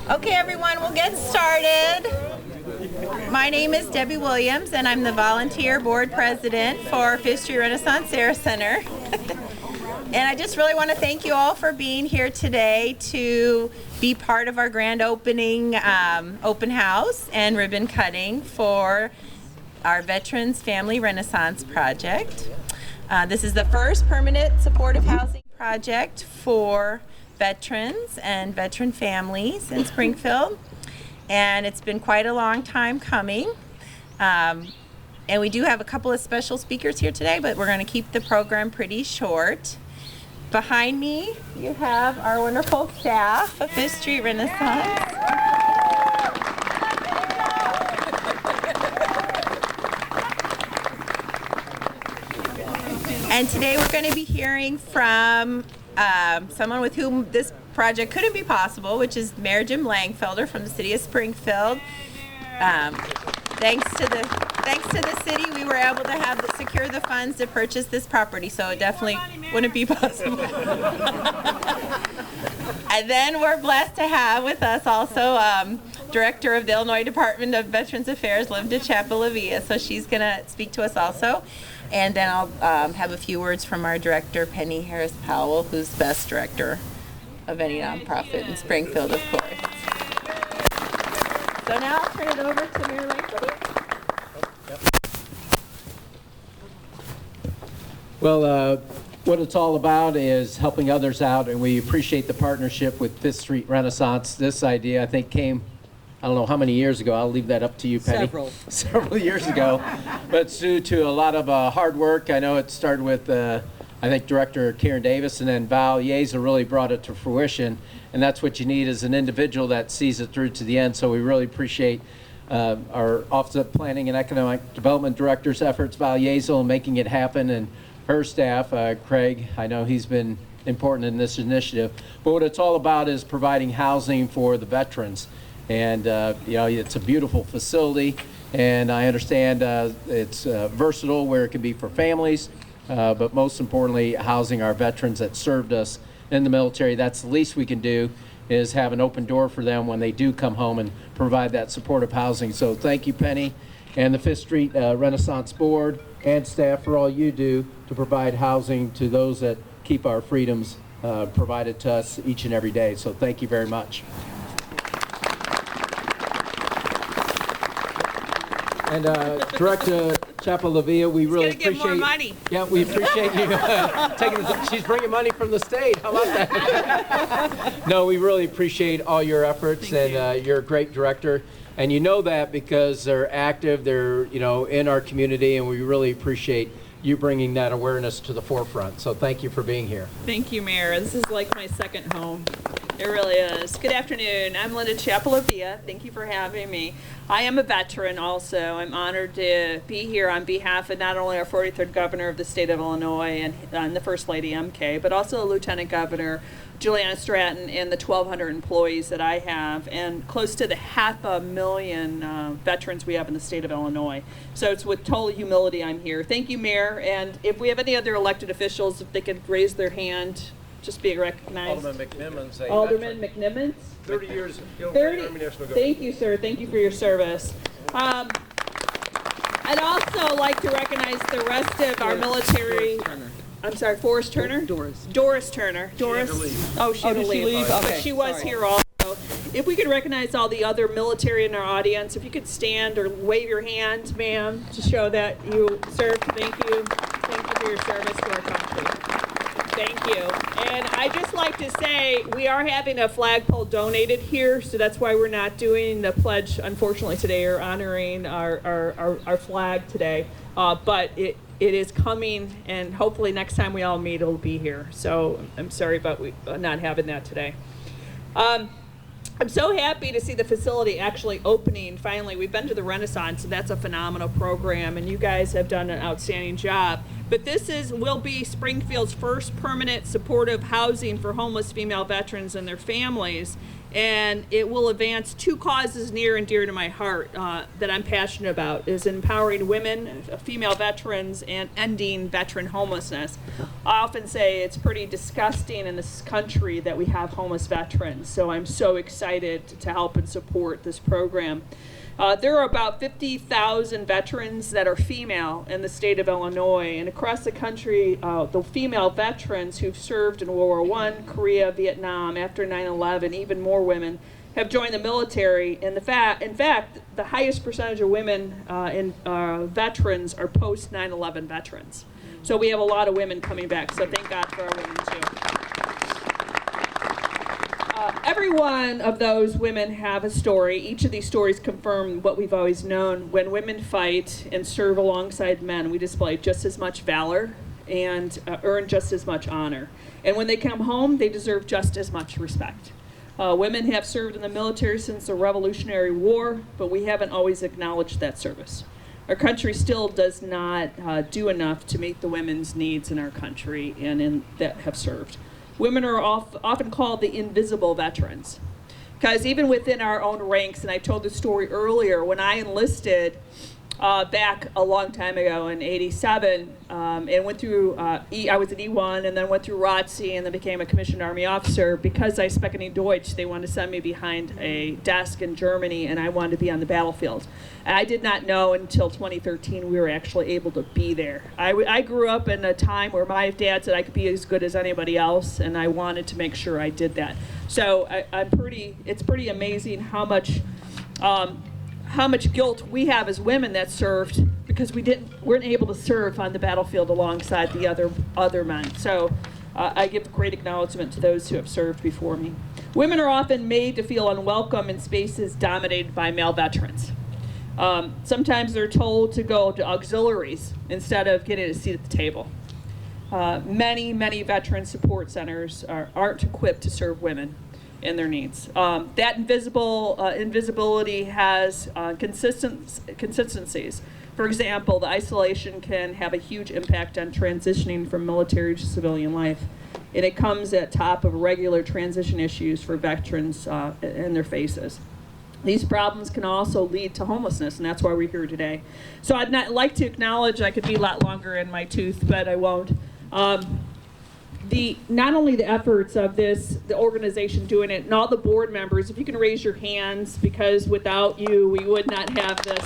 Okay, everyone, we'll get started. My name is Debbie Williams, and I'm the volunteer board president for Fifth Street Renaissance Sarah Center. And I just really want to thank you all for being here today to be part of our grand opening open house and ribbon cutting for our Veterans Family Renaissance Project. This is the first permanent supportive housing project for veterans and veteran families in Springfield, and it's been quite a long time coming. And we do have a couple of special speakers here today, but we're going to keep the program pretty short. Behind me, you have our wonderful staff of Fifth Street Renaissance. And today we're going to be hearing from someone with whom this project couldn't be possible, which is Mayor Jim Langfelder from the city of Springfield. Thanks to the city, we were able to secure the funds to purchase this property, so it definitely wouldn't be possible. And then we're blessed to have with us also Director of the Illinois Department of Veterans Affairs, Linda Chapalavia, so she's going to speak to us also. And then I'll have a few words from our director, Penny Harris Powell, who's the best director of any nonprofit in Springfield, of course. So now I'll turn it over to Mayor Langfelder. Well, what it's all about is helping others out, and we appreciate the partnership with Fifth Street Renaissance. This idea, I think, came, I don't know how many years ago. I'll leave that up to you, Penny. Several years ago. But it's due to a lot of hard work. I know it started with, I think, Director Karen Davis, and then Val Yeza really brought it to fruition. And that's what you need is an individual that sees it through to the end. So we really appreciate our Office of Planning and Economic Development Director's efforts, Val Yeza, in making it happen, and her staff, Craig. I know he's been important in this initiative. But what it's all about is providing housing for the veterans. And it's a beautiful facility, and I understand it's versatile where it can be for families, but most importantly, housing our veterans that served us in the military. That's the least we can do, is have an open door for them when they do come home and provide that supportive housing. So thank you, Penny, and the Fifth Street Renaissance Board and staff for all you do to provide housing to those that keep our freedoms provided to us each and every day. So thank you very much. And Director Chapalavia, we really appreciate. Get more money. Yeah, we appreciate you taking. She's bringing money from the state. How about that? No, we really appreciate all your efforts, you're a great director, and you know that because they're active. They're in our community, and we really appreciate you bringing that awareness to the forefront. So thank you for being here. Thank you, Mayor. This is like my second home. It really is. Good afternoon. I'm Linda Chapalavia. Thank you for having me. I am a veteran also. I'm honored to be here on behalf of not only our 43rd governor of the state of Illinois and the First Lady MK, but also Lieutenant Governor Juliana Stratton and the 1,200 employees that I have, and close to the 500,000 veterans we have in the state of Illinois. So it's with total humility I'm here. Thank you, Mayor. And if we have any other elected officials, if they could raise their hand, just being recognized. Alderman McNimmons. Alderman McNimmons. 30 years. 30. Thank you, sir. Thank you for your service. I'd also like to recognize the rest of our military. I'm sorry, Forrest Turner? Doris Turner. Doris. She had to leave. Okay, but she was here also. If we could recognize all the other military in our audience, if you could stand or wave your hand, ma'am, to show that you served. Thank you. Thank you for your service to our country. Thank you. And I'd just like to say we are having a flagpole donated here, so that's why we're not doing the pledge, unfortunately, today, or honoring our flag today. But it is coming, and hopefully next time we all meet, it'll be here. So I'm sorry about not having that today. I'm so happy to see the facility actually opening finally. We've been to the Renaissance, and that's a phenomenal program, and you guys have done an outstanding job. But this will be Springfield's first permanent supportive housing for homeless female veterans and their families. And it will advance two causes near and dear to my heart that I'm passionate about, is empowering women, female veterans, and ending veteran homelessness. I often say it's pretty disgusting in this country that we have homeless veterans, so I'm so excited to help and support this program. There are about 50,000 veterans that are female in the state of Illinois, and across the country, the female veterans who've served in World War I, Korea, Vietnam, after 9/11, even more women have joined the military. And in fact, the highest percentage of women in veterans are post 9/11 veterans. So we have a lot of women coming back. So thank God for our women too. Every one of those women have a story. Each of these stories confirm what we've always known. When women fight and serve alongside men, we display just as much valor and earn just as much honor. And when they come home, they deserve just as much respect. Women have served in the military since the Revolutionary War, but we haven't always acknowledged that service. Our country still does not do enough to meet the women's needs in our country and that have served. Women are often called the invisible veterans, because even within our own ranks, and I told the story earlier, when I enlisted back a long time ago in '87, and went through, I was an E1 and then went through ROTC and then became a commissioned Army officer. Because I spoke any Deutsch, they wanted to send me behind a desk in Germany, and I wanted to be on the battlefield. And I did not know until 2013 we were actually able to be there. I grew up in a time where my dad said I could be as good as anybody else, and I wanted to make sure I did that. So it's pretty amazing how much guilt we have as women that served because we weren't able to serve on the battlefield alongside the other men. So I give great acknowledgement to those who have served before me. Women are often made to feel unwelcome in spaces dominated by male veterans. Sometimes they're told to go to auxiliaries instead of getting a seat at the table. Many veteran support centers aren't equipped to serve women and their needs. That invisibility has consistencies. For example, the isolation can have a huge impact on transitioning from military to civilian life, and it comes at top of regular transition issues for veterans and their faces. These problems can also lead to homelessness, and that's why we're here today. So I'd like to acknowledge, I could be a lot longer in my tooth, but I won't. Not only the efforts of the organization doing it, and all the board members, if you can raise your hands, because without you, we would not have this.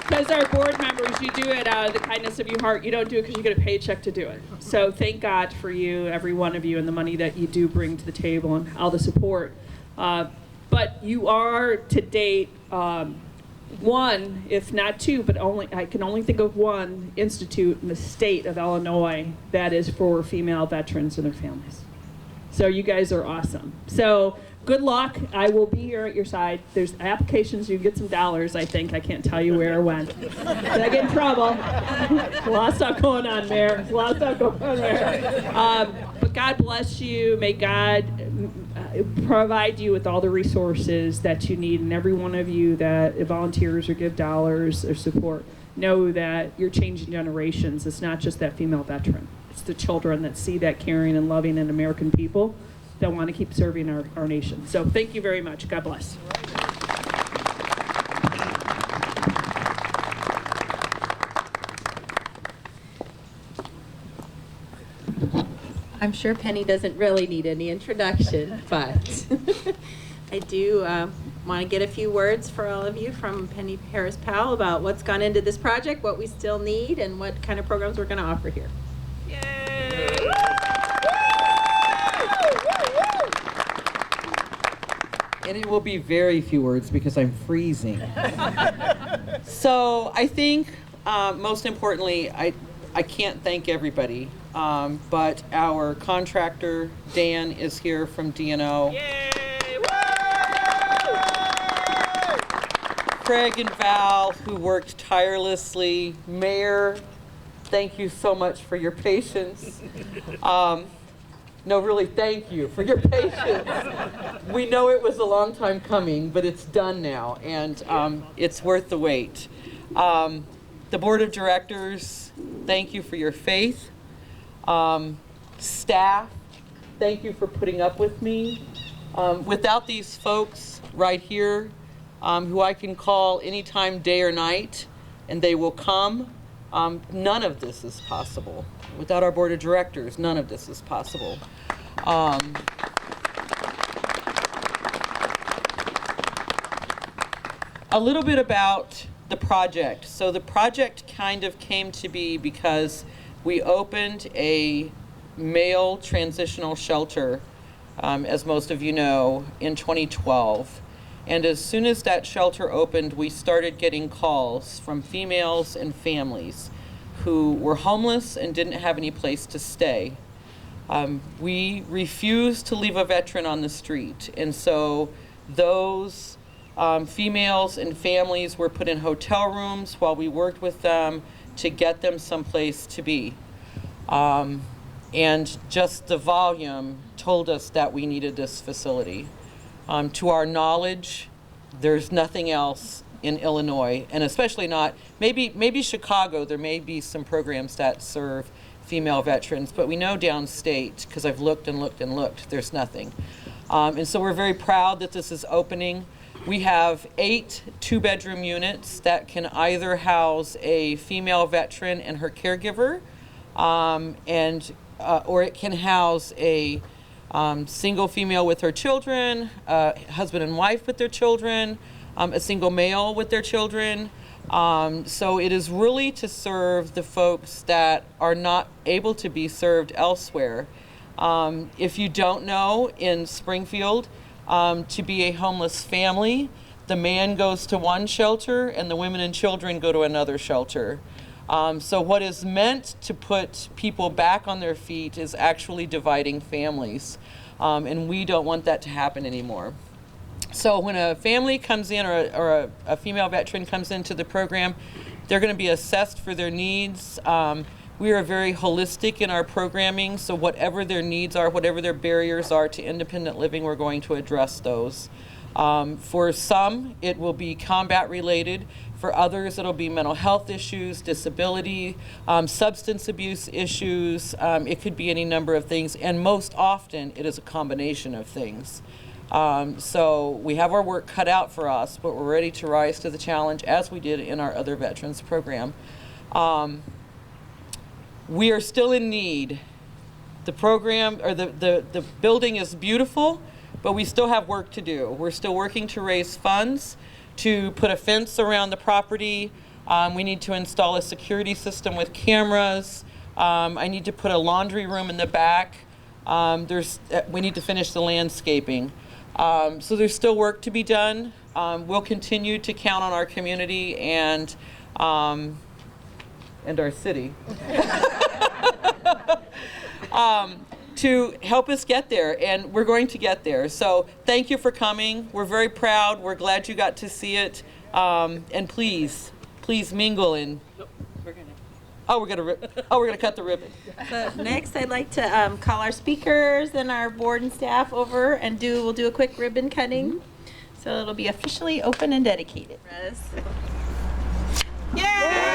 Because our board members, you do it out of the kindness of your heart. You don't do it because you get a paycheck to do it. So thank God for you, every one of you, and the money that you do bring to the table and all the support. But you are, to date, one, if not two, but I can only think of one institute in the state of Illinois that is for female veterans and their families. So you guys are awesome. So good luck. I will be here at your side. There's applications. You can get some dollars, I think. I can't tell you where or when. Did I get in trouble? There's a lot of stuff going on there. But God bless you. May God provide you with all the resources that you need, and every one of you that volunteers or give dollars or support, know that you're changing generations. It's not just that female veteran. It's the children that see that caring and loving and American people that want to keep serving our nation. So thank you very much. God bless. I'm sure Penny doesn't really need any introduction, but I do want to get a few words for all of you from Penny Harris-Powell about what's gone into this project, what we still need, and what kind of programs we're going to offer here. Yay! And it will be very few words because I'm freezing. So I think most importantly, I can't thank everybody, but our contractor, Dan, is here from DNO. Yay! Craig and Val, who worked tirelessly. Mayor, thank you so much for your patience. No, really, thank you for your patience. We know it was a long time coming, but it's done now, and it's worth the wait. The board of directors, thank you for your faith. Staff, thank you for putting up with me. Without these folks right here, who I can call anytime, day or night, and they will come, none of this is possible. Without our board of directors, none of this is possible. A little bit about the project. So the project kind of came to be because we opened a male transitional shelter, as most of you know, in 2012. And as soon as that shelter opened, we started getting calls from females and families who were homeless and didn't have any place to stay. We refused to leave a veteran on the street, and so those females and families were put in hotel rooms while we worked with them to get them someplace to be. And just the volume told us that we needed this facility. To our knowledge, there's nothing else in Illinois, and especially not, maybe Chicago, there may be some programs that serve female veterans, but we know downstate, because I've looked and looked and looked, there's nothing. And so we're very proud that this is opening. We have 8 two-bedroom units that can either house a female veteran and her caregiver, or it can house a single female with her children, husband and wife with their children, a single male with their children. So it is really to serve the folks that are not able to be served elsewhere. If you don't know, in Springfield, to be a homeless family, the man goes to one shelter and the women and children go to another shelter. So what is meant to put people back on their feet is actually dividing families. And we don't want that to happen anymore. So when a family comes in, or a female veteran comes into the program, they're going to be assessed for their needs. We are very holistic in our programming, so whatever their needs are, whatever their barriers are to independent living, we're going to address those. For some, it will be combat related. For others, it'll be mental health issues, disability, substance abuse issues. It could be any number of things, and most often it is a combination of things. So we have our work cut out for us, but we're ready to rise to the challenge as we did in our other veterans program. We are still in need. The program, or the building is beautiful, but we still have work to do. We're still working to raise funds to put a fence around the property. We need to install a security system with cameras. I need to put a laundry room in the back. We need to finish the landscaping. So there's still work to be done. We'll continue to count on our community and our city to help us get there, and we're going to get there. So thank you for coming. We're very proud. We're glad you got to see it. And please mingle and. We're gonna cut the ribbon. So next, I'd like to call our speakers and our board and staff over, and we'll do a quick ribbon cutting. So it'll be officially open and dedicated. Yay!